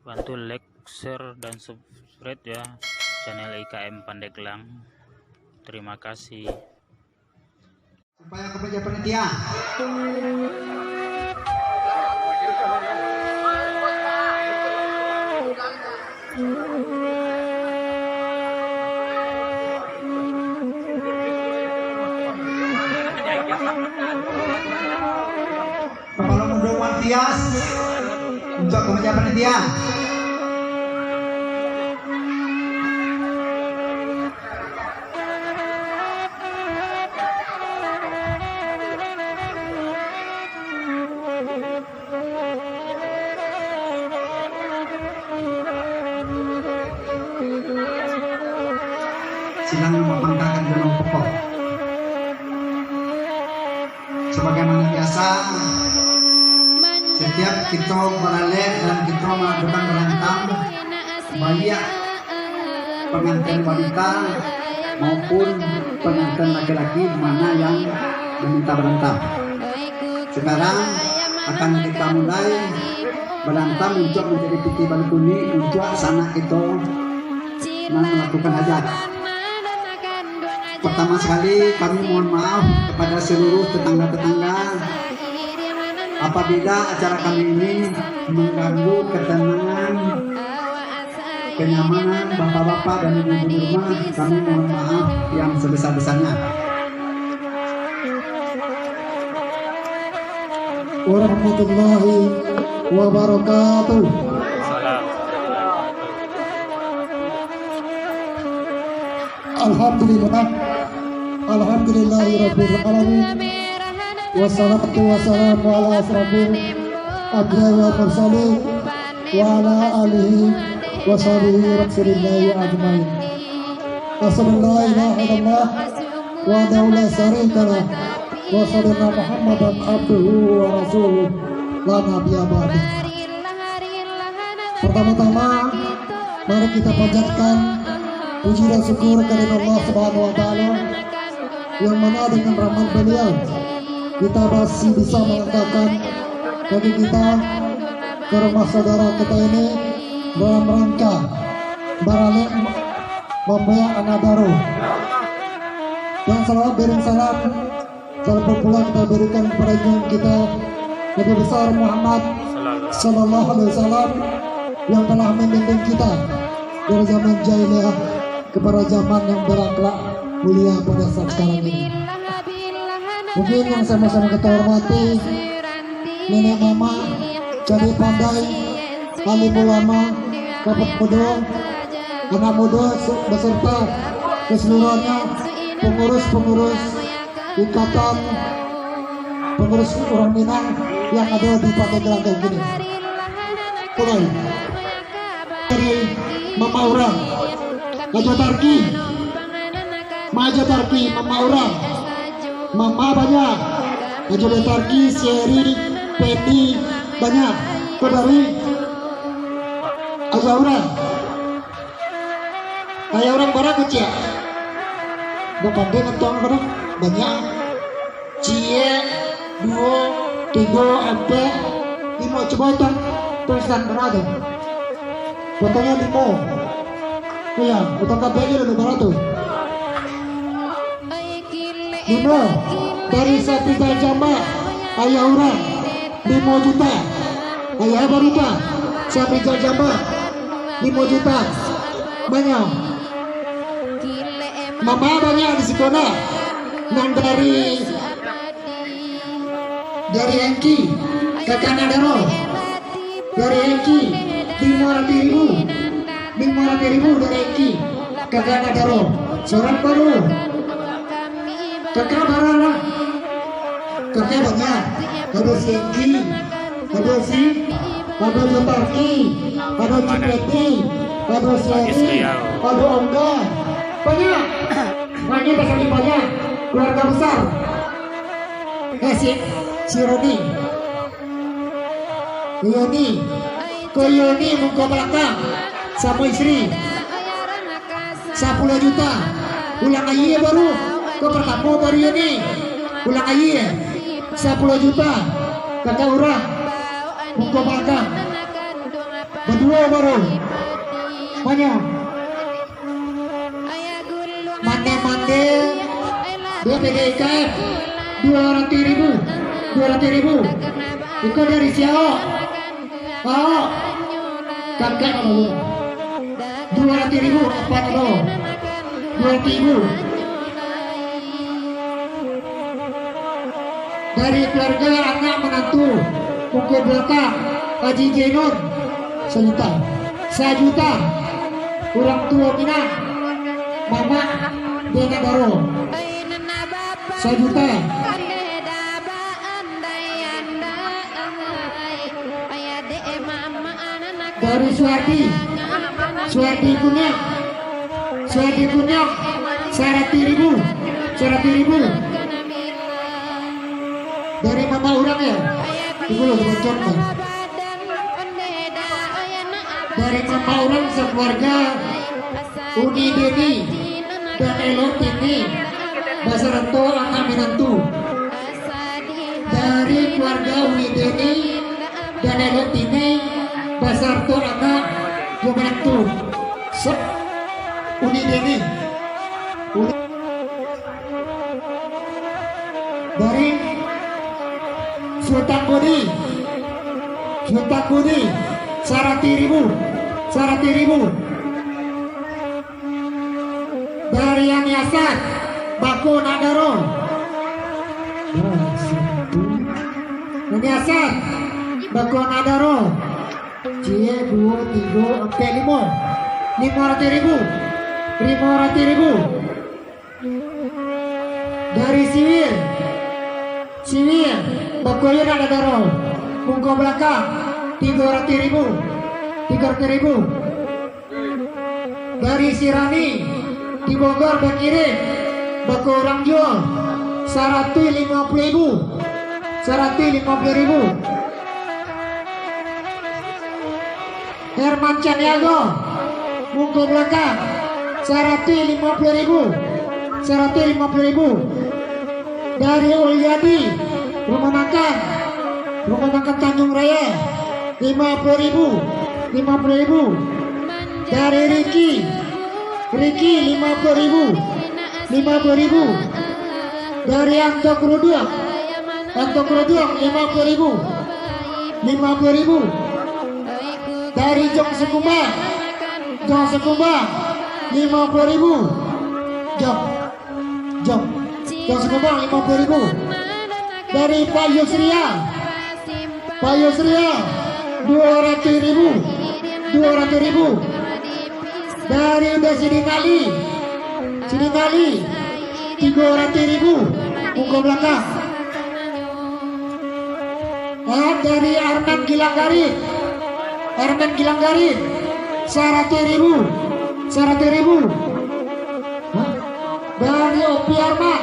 Bantu like, share, dan subscribe ya channel IKM Pandeglang. Terima kasih. Supaya kepada panitia. Kepala Mundur Martias untuk kepada panitia. Silang memangkakan gunung pokok. Sebagaimana biasa, setiap kita beralih dan kita melakukan berantem, banyak pengantin wanita maupun pengantin laki-laki mana yang meminta berantem. Sekarang akan kita mulai berantem untuk menjadi piti balkuni untuk sanak itu melakukan hajat. Pertama sekali kami mohon maaf kepada seluruh tetangga-tetangga apabila acara kami ini mengganggu ketenangan, kenyamanan bapak-bapak dan ibu-ibu di rumah. Kami mohon maaf yang sebesar-besarnya. Warahmatullahi wabarakatuh. Alhamdulillah, alhamdulillahirabbil alamin. Wassalatu wassalamu ala asrofil anbiya'i wal mursalin wa ala alihi wa sahbihi rasulillahi ajmain. Asyhadu an la ilaha illallah wa la syarika lah wa asyhadu anna Muhammadan abduhu wa rasuluh la nabiyya ba'da. Pertama-tama mari kita panjatkan puji dan syukur kepada Allah Subhanahu wa taala yang mana dengan rahmat beliau kita masih bisa mengangkatkan kaki kita ke rumah saudara kita ini dalam rangka beralih membayar anak baru. Dan salawat beriring salam pula kita berikan kepada junjungan kita Nabi besar Muhammad sallallahu alaihi wasallam yang telah membimbing kita dari zaman jahiliyah kepada zaman yang berakhlak mulia pada saat sekarang ini. Mungkin yang sama-sama kita hormati nenek mama, jadi pandai, alim ulama, bapak muda, anak muda beserta keseluruhannya, pengurus-pengurus ikatan pengurus orang Minang yang ada di Pandeglang kayak gini. Mulai dari mama orang Maju Tarki, mama orang, mama banyak, Maju Tarki, Seri, Peti banyak, Kodari, ayah orang barang kecil, bukan dia ngetong barang banyak, cie, 2, 3, 4, 5, coba hitung tulisan berapa? Fotonya 5. Iya, utang KPI udah berapa tuh? 5 dari Sapri Jamba, ayah orang 5 juta, ayah Barita Sapri Jamba 5 juta, banyak. Mama banyak di sekolah, yang dari Engki ke Kanadaro, dari Engki 500.000 dari Engki ke Kanadaro, Soran baru kakak barang, kakak banyak, ada si Engki, ada Jotarki, ada Cipeti, ada Seri, ada Ongga, banyak sekali banyak, keluarga besar. Si Roni, Yoni muka belakang sama istri 10 juta, ulang aja baru ke pertama baru ini ulang aja 10 juta kakak orang muka belakang berdua baru banyak mande dia PDIKF 200.000 ikut dari Siao kakak dulu 200.000 apa dulu 200.000 dari keluarga anak menantu pukul belakang Haji Jenur 1 juta orang tua Minang mama Dena Daro 1 juta dari Suardi punya 100.000 dari mama orang ya dulu contoh dari mama orang sekeluarga Uni Deni dan Elok ini Basaranto anak menantu dari keluarga Uni Deni dan Elok ini Basarto anak menantu Uni Deni dari Sultan Budi 100.000 dari yang Yasan Bako Nadaro yang Yasan Bako Nadaro Cie 2, 3, 4, 500.000 dari Siwir Bakoyo Nadaro Bungko belakang 300.000 dari Sirani di Bogor Bakirin Bako orang jual 150.000 Herman Caniago Bungko belakang 150.000 dari Ulyadi rumah makan Tanjung Raya 50.000 dari Ricky 50.000 dari Anto Kerudung 50.000 dari Jong Sekumbang 50.000 Jong Sekumbang 50.000 dari Pak Yusria 200.000 dari Sidinali 300.000 buku belakang dari Arman Gilanggarit 100.000 dari Opi Arman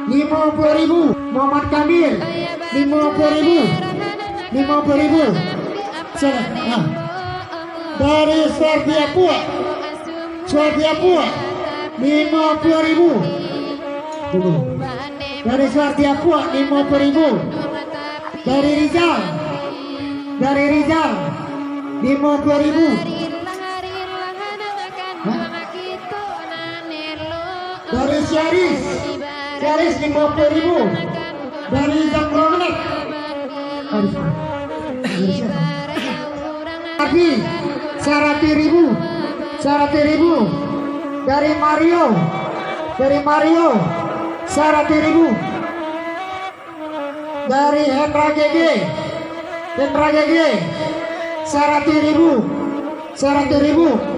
50.000 Muhammad Kamil 50.000 dari Serbia Pua 50.000 dari Serbia Pua 50.000 dari Rizal 50.000 dari Syaris 50.000 dari Zamronek tapi 100.000 dari Mario 100.000 dari Hendra GG 100.000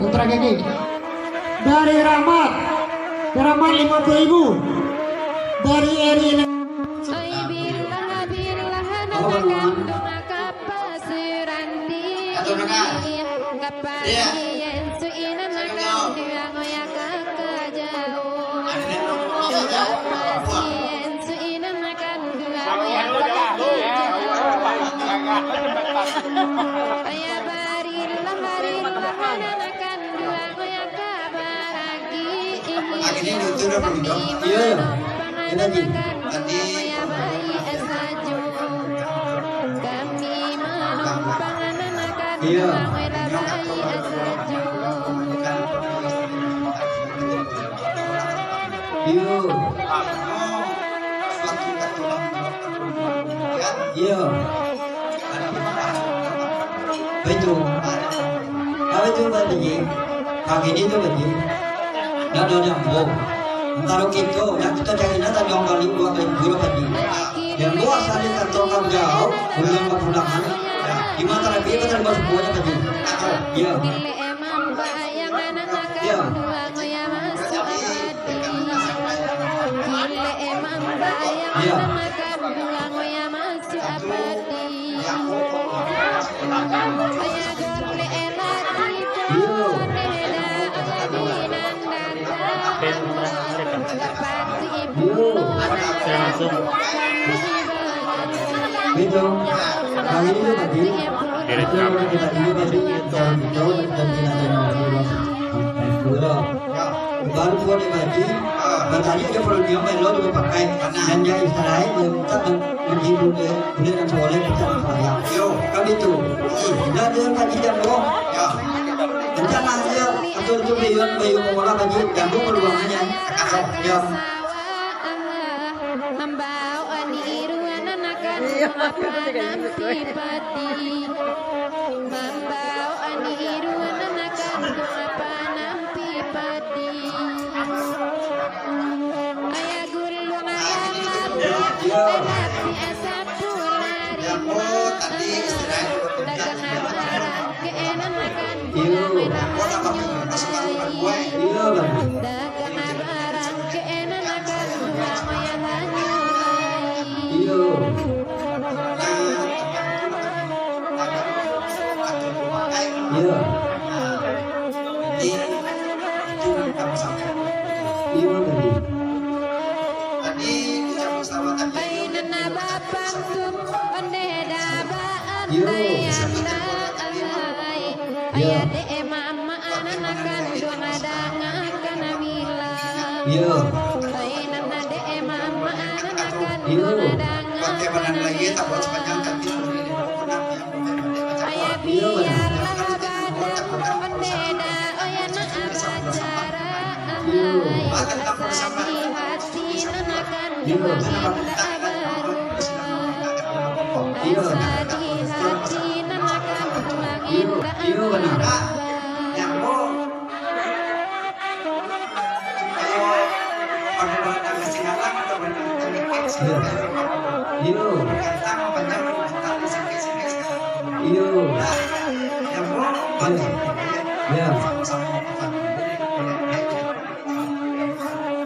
Hendra GG dari Rahmat 50.000 dari Eri Ini lucu udah belum dong? Iya. Ini lagi. Tadi. Iya. Iya. Iya. Betul. Betul tadi. Pagi ini tuh tadi. Dah nyambung. Taruh gitu, yang kita cari nanti dua kali guru tadi. Yang dua kali kantor jauh, belum kepulangan. Di mana lagi kita masuk buahnya tadi. Iya. Iya. Iya. Itu, kali ini tadi, kita ini tadi tahun itu dan tidak ada yang baru buat lagi, bertanya dia perlu dia main lo juga pakai hanya istilahnya kita menghibur dia, kemudian boleh kita bayar. Kan itu, dan dia tadi jam dong, rencana dia atau itu bayu mengolah bagi jamu peluangannya, ya.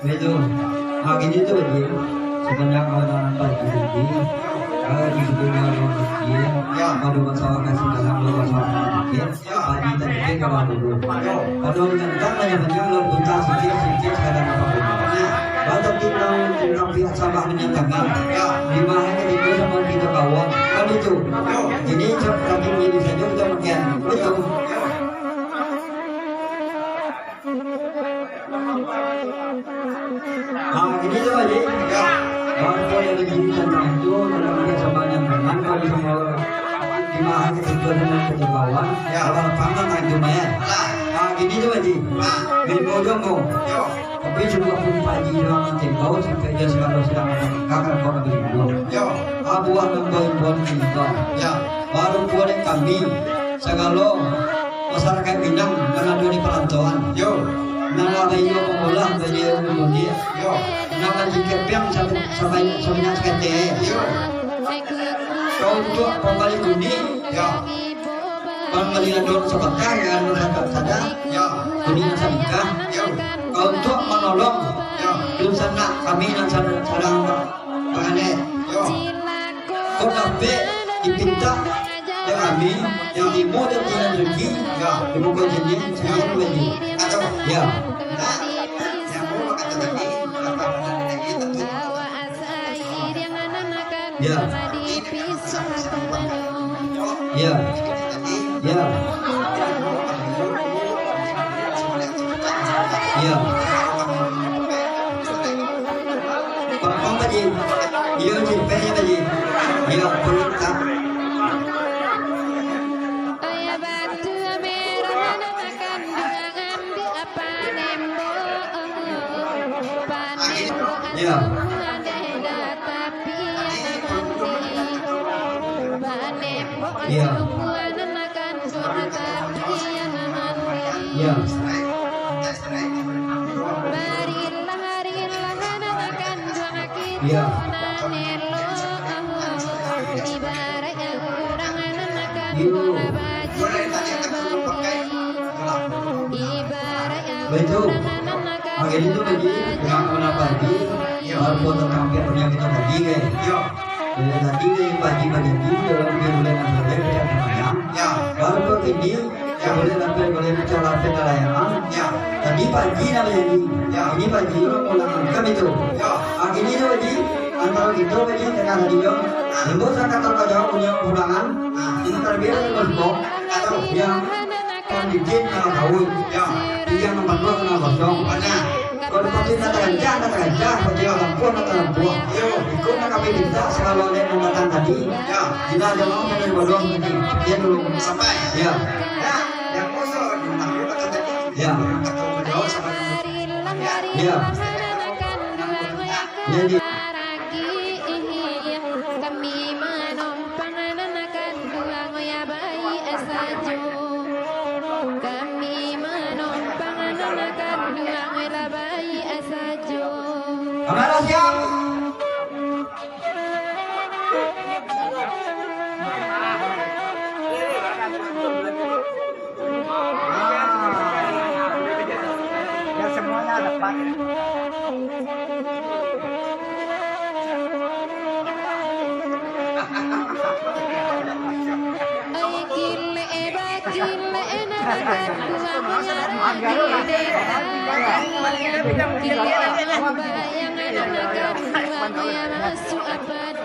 Itu, hari ini tuh dia sebanyak orang pagi ini, di dunia dia, pada masalah kasih dalam masalah dia, pagi tadi kalau dulu, kalau tentang banyak lo buta sikit sekarang apa pun, atau tentang pihak sahabat menyatakan, di mana kita sama kita kawan, kan itu, jadi lagi ini saja kita makin betul. Ini tuh aja, kalau yang begini tentang itu, kalau dia sama yang benar, kalau sama di mana kita dengan kejagaan, kalau pangkat kan cuma ya. Ini tuh aja, beli bodong kok, tapi juga pun pagi doang nanti kau sampai dia sekarang sedang kakak kau beli bodong. Abuah membawa kita, baru buat kami, segala masyarakat Minang menadu di perantauan. Nama bayu pengolah bayu kemudian, nama jika piang sampai sekete, kau untuk pembali kuning, pembali landor sebentar yang berangkat saja, kuning sedikah, kau untuk menolong, belum sana kami yang sedang berane, kau dapat dipinta yang kami yang ibu dan tidak rezeki, ibu kau jenis saya begini. Ya. Ya. Ya. Ya. Ya. Apa lagi? Dia cerita lagi. Dia perintah. Iya. Iya. Iya. Betul. Akhir itu lagi dengan pagi, walaupun terkampir punya kita pagi kan. Dari tadi pagi dalam bulan yang walaupun ini boleh nampil boleh bicara layanan. Tadi pagi namanya ini pagi ulangan kami itu. Akhir itu lagi antara kita lagi dengan radio. Lembut sangat terkadang punya ulangan. Ini terbiasa berbohong atau yang kondisi yang tahu. Yang nomor 2 kena kosong. Kalau pasti nata gajah, pasti orang pun nata lampuan. Ikut nak kami minta selalu ada yang datang tadi. Jika ada mau kita berdoa tadi, dia dulu sampai. Ya. Yang kosong, ya. Ya. Jadi. Kami menumpang anak dua ngoya bayi asaju. Kami menumpang anak dua ngoya bayi asaju. Kamera siap. Ya semuanya dapat. Masuk apa